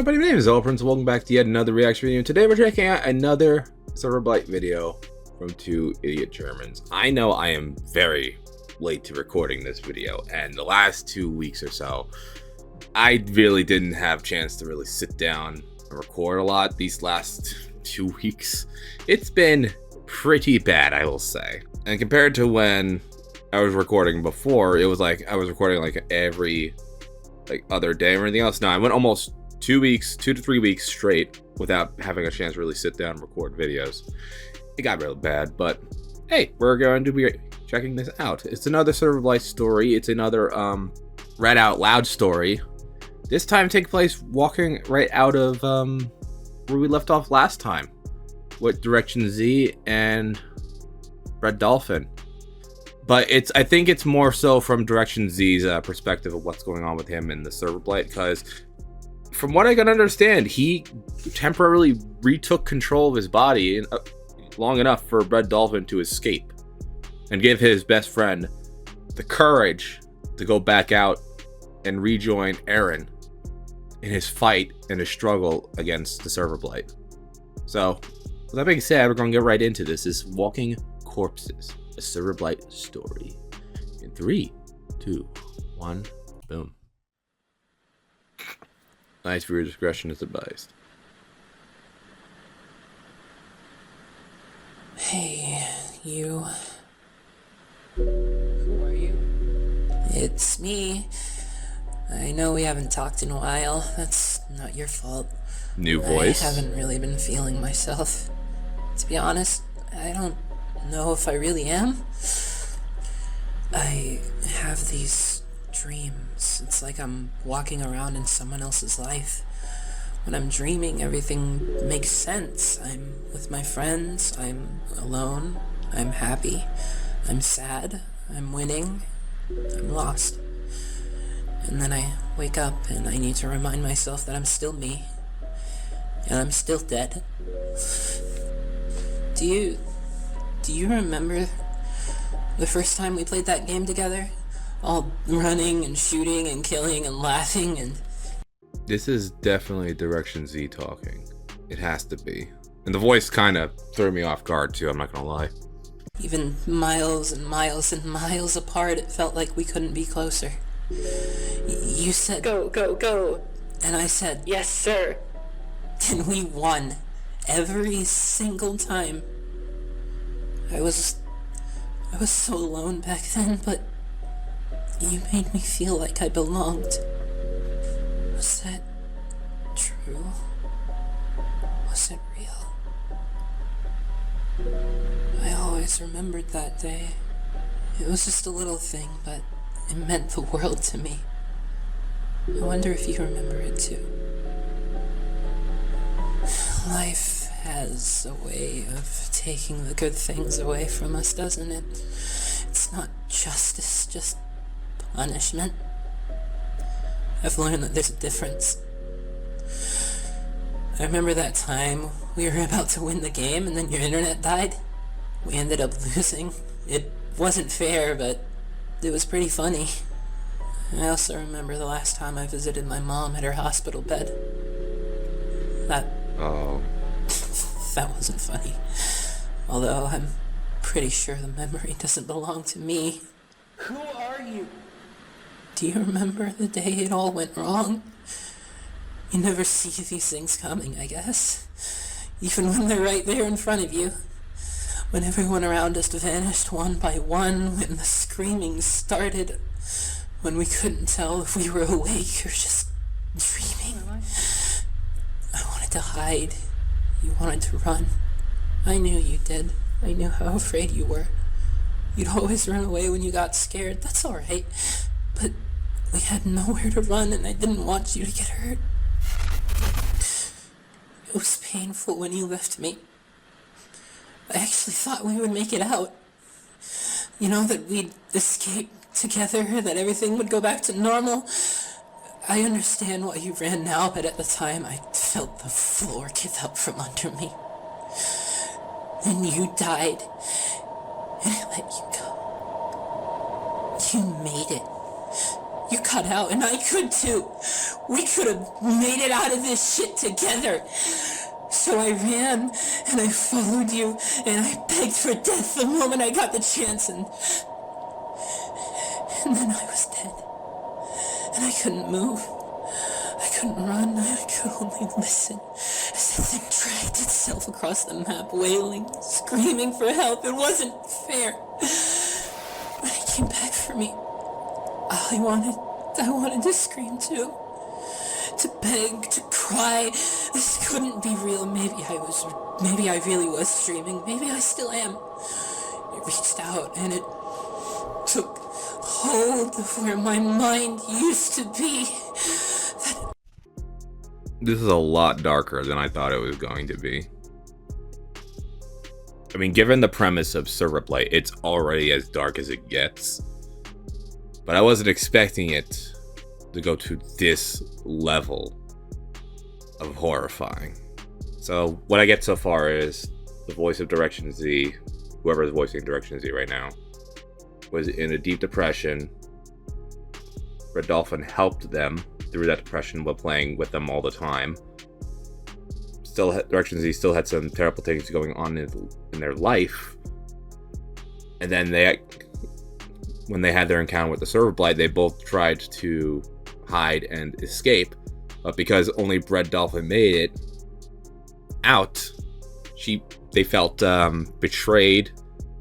everybody, my name is ZealetPrince. Welcome back to yet another reaction video. Today we're checking out another Serverblight video from two idiot Germans. I know I am very late to recording this video, and the last 2 weeks or so, I really didn't have a chance to really sit down and record a lot. These last 2 weeks, it's been pretty bad, I will say. And compared to when I was recording before, it was like I was recording like every other day or anything else. No, I went almost 2 to 3 weeks straight without having a chance to really sit down and record videos. It got real bad, but hey, we're going to be checking this out. It's another Serverblight story. It's another read out loud story. This time take place walking right out of where we left off last time with Direction Z and Red Dolphin. But I think it's more so from Direction Z's perspective of what's going on with him in the Serverblight, because from what I can understand, he temporarily retook control of his body long enough for Red Dolphin to escape and give his best friend the courage to go back out and rejoin Aaron in his fight and his struggle against the Serverblight. So, with that being said, we're going to get right into this. This is Walking Corpses, a Serverblight story. In 3, 2, 1, boom. Nice, viewer discretion is advised. Hey, you. Who are you? It's me. I know we haven't talked in a while. That's not your fault. New voice. I haven't really been feeling myself. To be honest, I don't know if I really am. I have these dreams. It's like I'm walking around in someone else's life. When I'm dreaming, everything makes sense. I'm with my friends, I'm alone, I'm happy, I'm sad, I'm winning, I'm lost. And then I wake up and I need to remind myself that I'm still me. And I'm still dead. Do you remember the first time we played that game together? All running and shooting and killing and laughing and... This is definitely Direction Z talking. It has to be. And the voice kind of threw me off guard too, I'm not gonna lie. Even miles and miles and miles apart, it felt like we couldn't be closer. You said, "Go, go, go." And I said, "Yes, sir." And we won. Every single time. I was so alone back then, but you made me feel like I belonged. Was that true? Was it real? I always remembered that day. It was just a little thing, but it meant the world to me. I wonder if you remember it too. Life has a way of taking the good things away from us, doesn't it? It's not justice, just punishment. I've learned that there's a difference. I remember that time we were about to win the game and then your internet died. We ended up losing. It wasn't fair, but it was pretty funny. I also remember the last time I visited my mom at her hospital bed. That wasn't funny. Although I'm pretty sure the memory doesn't belong to me. Who are you? Do you remember the day it all went wrong? You never see these things coming, I guess. Even when they're right there in front of you. When everyone around us vanished one by one, when the screaming started, when we couldn't tell if we were awake or just dreaming. I wanted to hide. You wanted to run. I knew you did. I knew how afraid you were. You'd always run away when you got scared. That's alright. But we had nowhere to run and I didn't want you to get hurt. It was painful when you left me. I actually thought we would make it out. You know, that we'd escape together, that everything would go back to normal. I understand why you ran now, but at the time I felt the floor give up from under me. Then you died, and I let you go. You made it. You cut out, and I could too. We could have made it out of this shit together. So I ran, and I followed you, and I begged for death the moment I got the chance, and then I was dead. And I couldn't move. I couldn't run. I could only listen as the thing dragged itself across the map, wailing, screaming for help. It wasn't fair. When it came back for me, all I wanted to scream too. To beg, to cry. This couldn't be real. Maybe I really was dreaming. Maybe I still am. It reached out and it took hold of where my mind used to be. This is a lot darker than I thought it was going to be. I mean, given the premise of Serverblight, it's already as dark as it gets. But I wasn't expecting it to go to this level of horrifying. So what I get so far is the voice of Direction Z, whoever is voicing Direction Z right now, was in a deep depression. Red Dolphin helped them through that depression while playing with them all the time. Direction Z still had some terrible things going on in their life. And then when they had their encounter with the Serverblight, they both tried to hide and escape. But because only Red Dolphin made it out, they felt betrayed,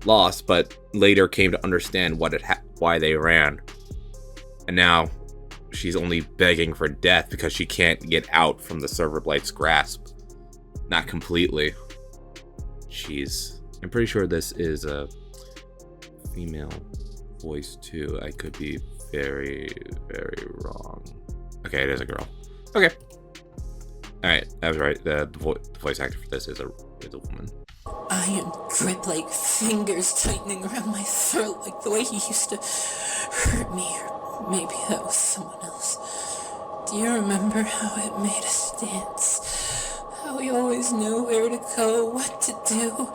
lost, but later came to understand why they ran. And now she's only begging for death because she can't get out from the Serverblight's grasp. Not completely. I'm pretty sure this is a female voice too. I could be very, very wrong. Okay, it is a girl. Okay. Alright, I was right. The voice actor for this is a woman. Iron grip, like fingers tightening around my throat, like the way he used to hurt me, or maybe that was someone else. Do you remember how it made us dance? How we always knew where to go, what to do,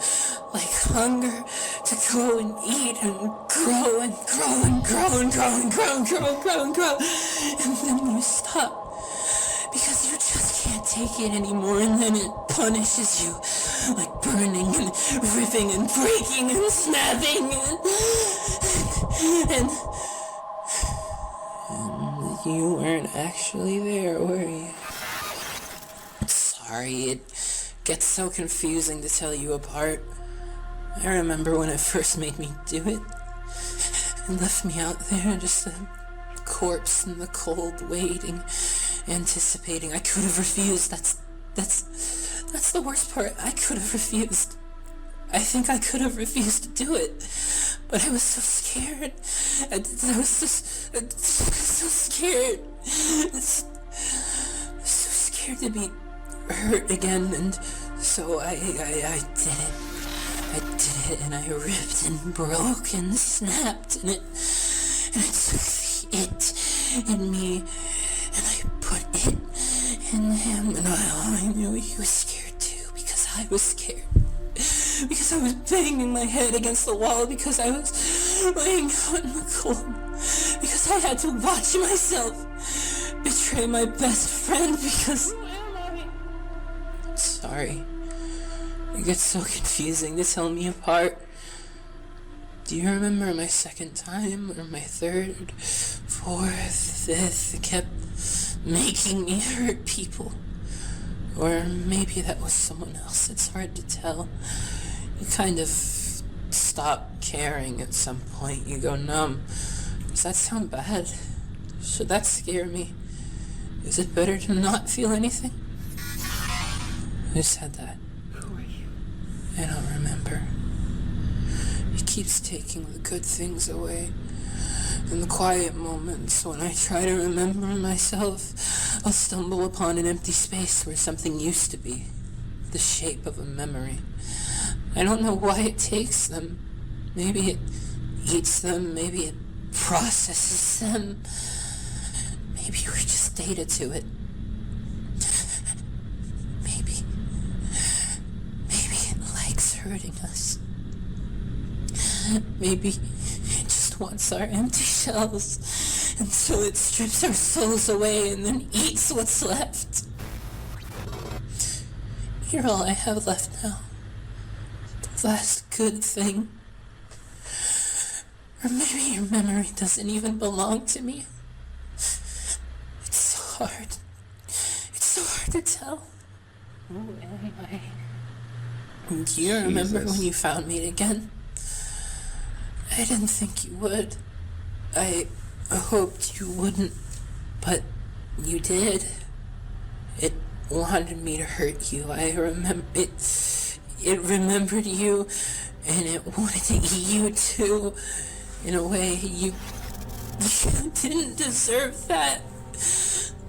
like hunger, to go and eat and grow and grow and grow and grow and grow and grow and grow and grow, and then you stop. Because you just can't take it anymore, and then it punishes you, like burning and ripping and breaking and snapping, and you weren't actually there, were you? Sorry, it gets so confusing to tell you apart. I remember when it first made me do it, and left me out there, just a corpse in the cold, waiting, anticipating. I could have refused. That's the worst part. I could have refused. I think I could have refused to do it, but I was so scared. I was so scared. So scared to be hurt again, and so I did it. I did it, and I ripped and broke and snapped, and it took the it in me, and I put it in him, and I knew he was scared too, because I was scared. Because I was banging my head against the wall, because I was laying out in the cold, because I had to watch myself betray my best friend, because... Sorry. It gets so confusing to tell me apart. Do you remember my second time, or my third, fourth, fifth? It kept making me hurt people. Or maybe that was someone else. It's hard to tell. You kind of stop caring at some point. You go numb. Does that sound bad? Should that scare me? Is it better to not feel anything? Who said that? Who are you? I don't remember. It keeps taking the good things away. In the quiet moments, when I try to remember myself, I'll stumble upon an empty space where something used to be. The shape of a memory. I don't know why it takes them. Maybe it eats them, maybe it processes them. Maybe we're just data to it. Maybe it likes hurting us. Maybe it just wants our empty shells, until it strips our souls away and then eats what's left. You're all I have left now. The last good thing. Or maybe your memory doesn't even belong to me. It's so hard. It's so hard to tell. Who am I? Do you remember when you found me again? I didn't think you would. I hoped you wouldn't, but you did. It wanted me to hurt you. I remember it. It remembered you, and it wanted to eat you too. In a way, you didn't deserve that.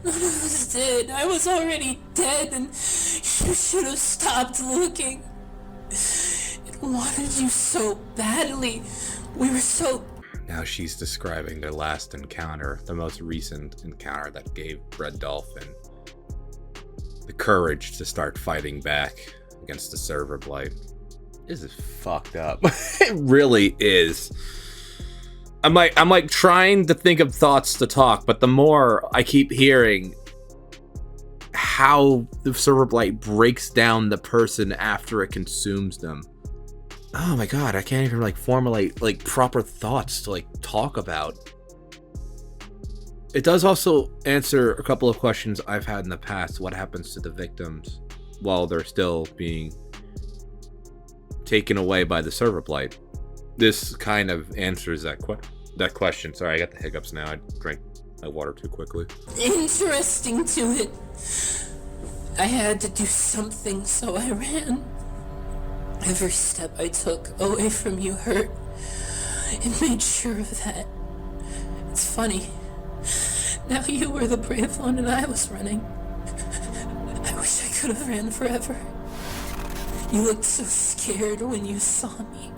None of us did. I was already dead, and you should have stopped looking. It wanted you so badly. We were so... Now she's describing their last encounter, the most recent encounter that gave Red Dolphin the courage to start fighting back against the Serverblight. This is fucked up. It really is. I'm like trying to think of thoughts to talk, but the more I keep hearing how the Serverblight breaks down the person after it consumes them. Oh my god, I can't even like formulate like proper thoughts to like talk about. It does also answer a couple of questions I've had in the past. What happens to the victims while they're still being taken away by the Serverblight? This kind of answers that question. Sorry, I got the hiccups now. I drank my water too quickly. Interesting to it. I had to do something, so I ran. Every step I took away from you hurt. It made sure of that. It's funny. Now you were the brave one and I was running. I wish I could have ran forever. You looked so scared when you saw me.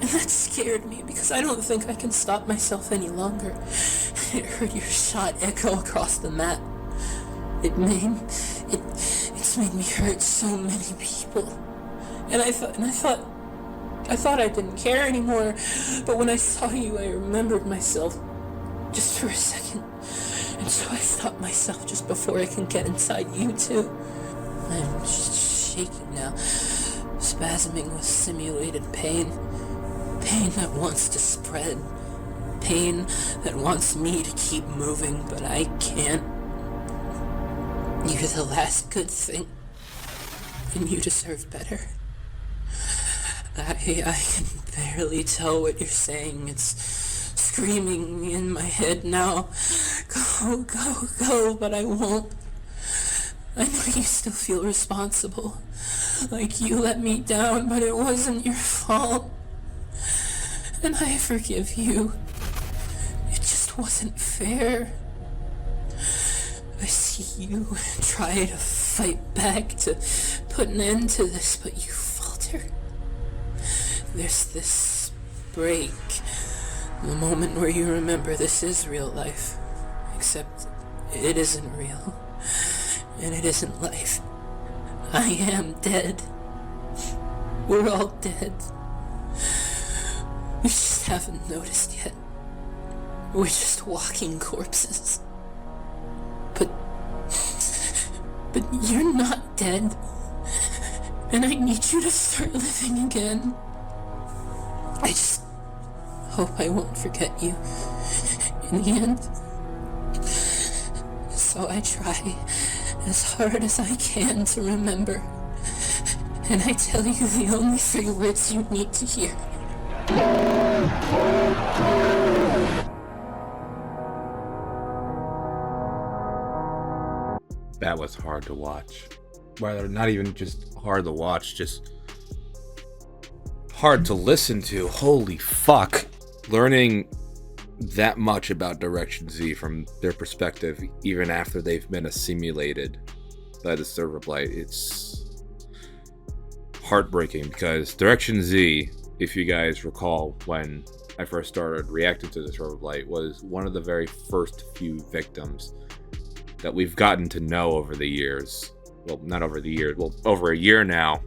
And that scared me because I don't think I can stop myself any longer. It heard your shot echo across the map. It's made me hurt so many people. And I thought I didn't care anymore. But when I saw you, I remembered myself just for a second. And so I stopped myself just before I can get inside you too. I'm just shaking now, spasming with simulated pain. Pain that wants to spread. Pain that wants me to keep moving, but I can't. You're the last good thing. And you deserve better. I can barely tell what you're saying. It's screaming in my head now. Go, go, go, but I won't. I know you still feel responsible. Like you let me down, but it wasn't your fault. And I forgive you. It just wasn't fair. I see you try to fight back to put an end to this, but you falter. There's this break. The moment where you remember this is real life. Except it isn't real. And it isn't life. I am dead. We're all dead. We just haven't noticed yet. We're just walking corpses. But you're not dead. And I need you to start living again. I just hope I won't forget you in the end. So I try as hard as I can to remember. And I tell you the only 3 words you need to hear. That was hard to watch. Rather, not even just hard to watch, just hard to listen to. Holy fuck. Learning that much about Direction Z from their perspective, even after they've been assimilated by the Serverblight, it's heartbreaking because Direction Z, if you guys recall when I first started reacting to the Serverblight, was one of the very first few victims that we've gotten to know over the years. Well, not over the years, well, over a year now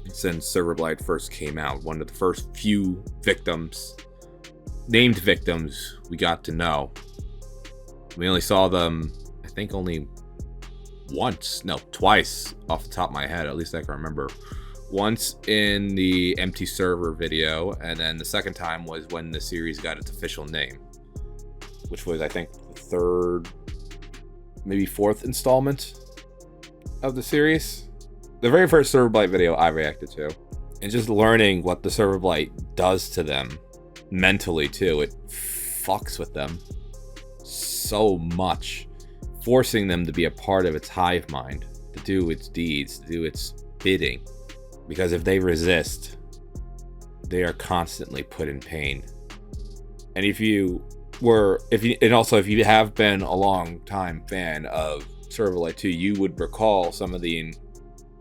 since Serverblight first came out. One of the first few victims named victims we got to know. We only saw them, I think, only twice off the top of my head, at least I can remember. Once in the empty server video, and then the second time was when the series got its official name, which was, I think, the third, maybe fourth installment of the series. The very first Serverblight video I reacted to, and just learning what the Serverblight does to them mentally too. It fucks with them so much, forcing them to be a part of its hive mind, to do its deeds, to do its bidding. Because if they resist, they are constantly put in pain. And if you have been a long time fan of Serverblight 2, you would recall some of the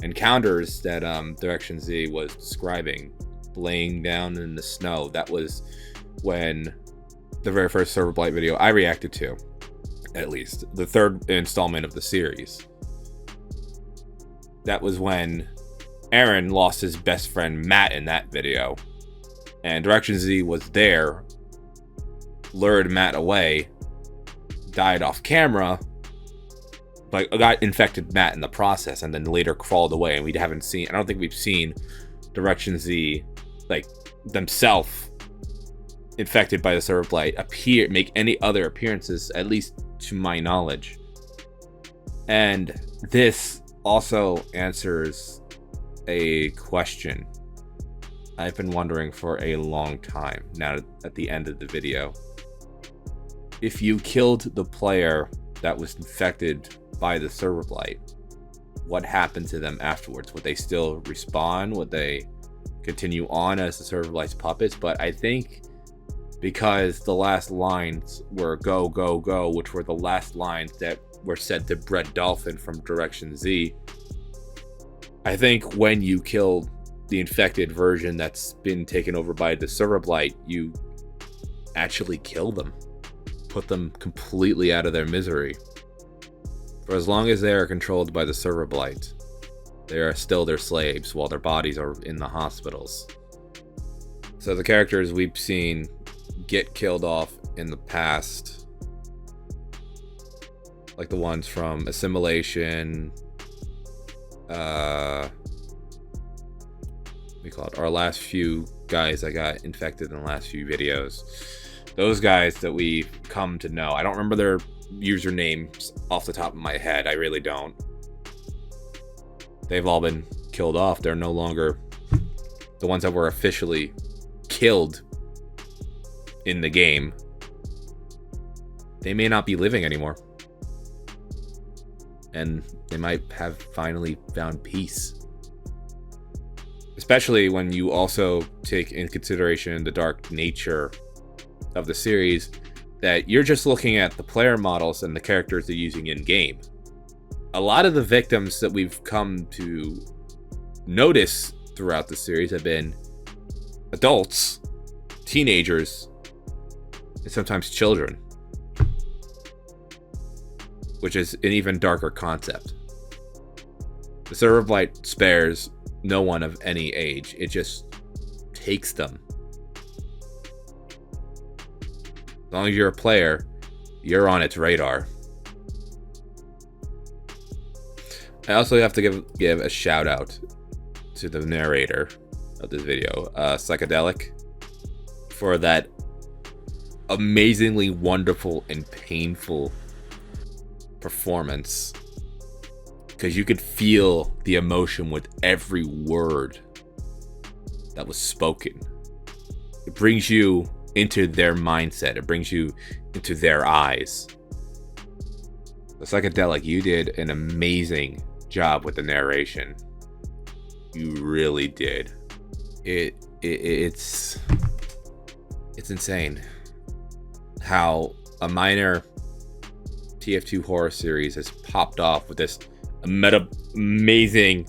encounters that Direction Z was describing, laying down in the snow. That was when the very first Serverblight video I reacted to, at least the third installment of the series. That was when Aaron lost his best friend Matt in that video, and Direction Z was there, lured Matt away, died off camera, but got infected Matt in the process, and then later crawled away. And I don't think we've seen Direction Z, like, themselves infected by the Serverblight make any other appearances, at least to my knowledge. And this also answers a question I've been wondering for a long time now at the end of the video. If you killed the player that was infected by the Serverblight, what happened to them afterwards? Would they still respawn? Would they continue on as the Serverblight's puppets? But I think because the last lines were go, go, go, which were the last lines that were said to Brett Dolphin from Direction Z, I think when you kill the infected version that's been taken over by the Serverblight, you actually kill them. Put them completely out of their misery. For as long as they are controlled by the Serverblight, they are still their slaves while their bodies are in the hospitals. So the characters we've seen get killed off in the past, like the ones from Assimilation, we call it our last few guys that got infected in the last few videos. Those guys that we've come to know. I don't remember their usernames off the top of my head. I really don't. They've all been killed off. They're no longer the ones that were officially killed in the game. They may not be living anymore. And they might have finally found peace. Especially when you also take in consideration the dark nature of the series, that you're just looking at the player models and the characters they're using in game. A lot of the victims that we've come to notice throughout the series have been adults, teenagers, and sometimes children, which is an even darker concept. The Serverblight spares no one of any age. It just takes them. As long as you're a player, you're on its radar. I also have to give a shout out to the narrator of this video, Psychedelic, for that amazingly wonderful and painful performance, because you could feel the emotion with every word that was spoken. It brings you into their mindset. It brings you into their eyes. The Psychedelic, you did an amazing job with the narration. You really did. It's insane how a minor TF2 horror series has popped off with this amazing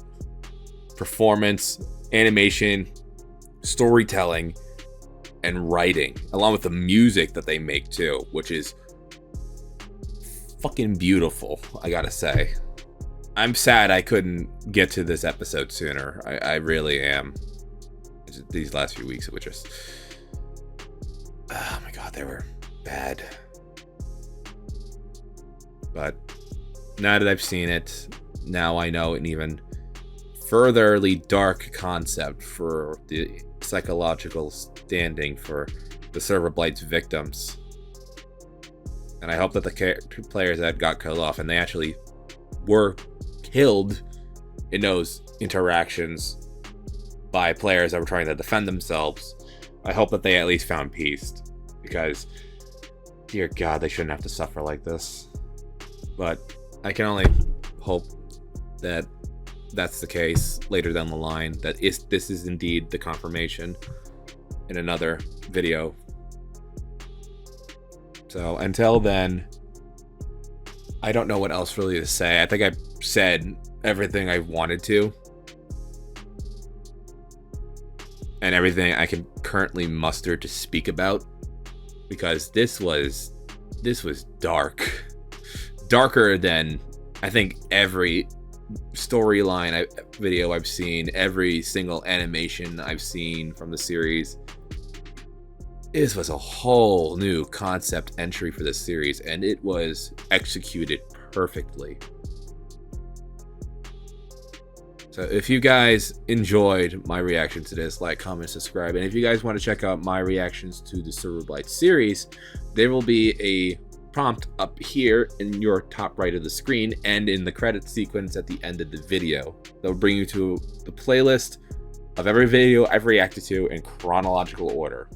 performance, animation, storytelling, and writing, along with the music that they make too, which is fucking beautiful, I gotta say. I'm sad I couldn't get to this episode sooner. I really am. These last few weeks, it was just Oh my god, they were bad. But now that I've seen it, now I know an even furtherly dark concept for the psychological standing for the Serverblight's victims. And I hope that the players that got killed off, and they actually were killed in those interactions by players that were trying to defend themselves, I hope that they at least found peace. Because, dear God, they shouldn't have to suffer like this. But I can only hope that that's the case later down the line, that this is indeed the confirmation in another video. So until then, I don't know what else really to say. I think I've said everything I wanted to, and everything I can currently muster to speak about, because this was dark. Darker than I think every storyline video I've seen, every single animation I've seen from the series. This was a whole new concept entry for this series, and it was executed perfectly. So if you guys enjoyed my reaction to this, like, comment, subscribe. And if you guys want to check out my reactions to the Serverblight series, there will be a prompt up here in your top right of the screen and in the credit sequence at the end of the video. That will bring you to the playlist of every video I've reacted to in chronological order.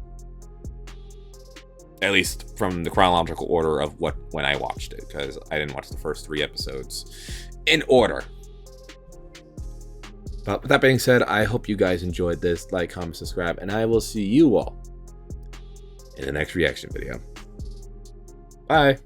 At least from the chronological order of when I watched it, because I didn't watch the first 3 episodes in order. But with that being said, I hope you guys enjoyed this. Like, comment, subscribe, and I will see you all in the next reaction video. Bye.